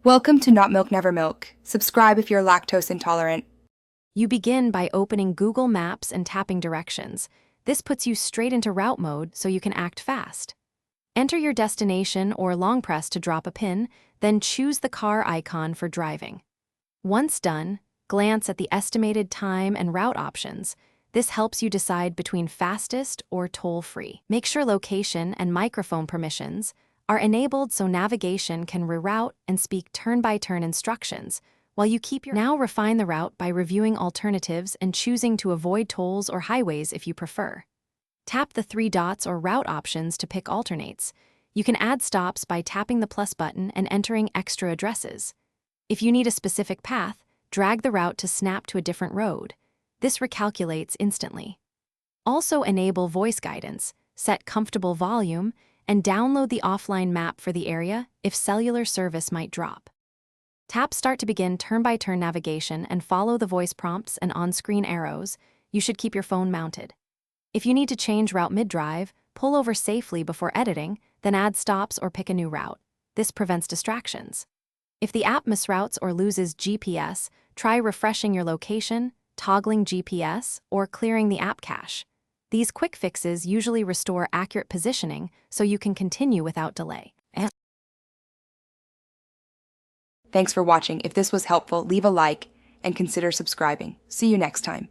Welcome to Not Milk Never Milk. Subscribe if you're lactose intolerant. You begin by opening Google Maps and tapping directions. This puts you straight into route mode so you can act fast. Enter your destination or long press to drop a pin, then choose the car icon for driving. Once done, glance at the estimated time and route options. This helps you decide between fastest or toll-free. Make sure location and microphone permissions are enabled so navigation can reroute and speak turn-by-turn instructions, while you keep your... Now refine the route by reviewing alternatives and choosing to avoid tolls or highways if you prefer. Tap the three dots or route options to pick alternates. You can add stops by tapping the plus button and entering extra addresses. If you need a specific path, drag the route to snap to a different road. This recalculates instantly. Also enable voice guidance, set comfortable volume, and download the offline map for the area if cellular service might drop. Tap Start to begin turn-by-turn navigation and follow the voice prompts and on-screen arrows. You should keep your phone mounted. If you need to change route mid-drive, pull over safely before editing, then add stops or pick a new route. This prevents distractions. If the app misroutes or loses GPS, try refreshing your location, toggling GPS, or clearing the app cache. These quick fixes usually restore accurate positioning so you can continue without delay. Thanks for watching. If this was helpful, leave a like and consider subscribing. See you next time.